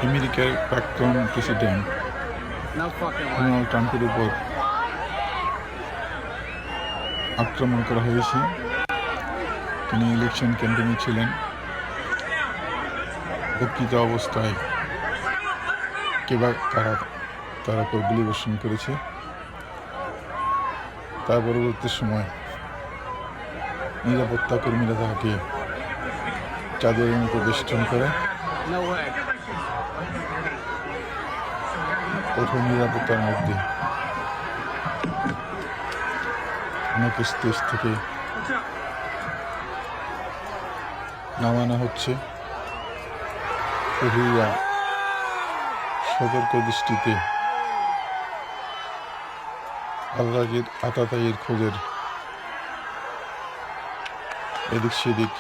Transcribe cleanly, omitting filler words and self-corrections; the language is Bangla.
আমেরিকার প্রাক্তন প্রেসিডেন্ট ডোনাল্ড ট্রাম্পের উপর আক্রমণ করা হয়েছে। তিনি ইলেকশন ক্যাম্পেইনে ছিলেন। প্রকৃত অবস্থায় তার উপর গুলিবর্ষণ করেছে। তার পরবর্তী সময় নিরাপত্তা কর্মীরা তাকে চাঁদের মতো বেষ্টন করে কঠোর নিরাপত্তার মধ্যে অনেক স্টেজ থেকে নামানো হচ্ছে। প্রহরীরা সতর্ক দৃষ্টিতে আততায়ীর খোঁজের এদিক সেদিক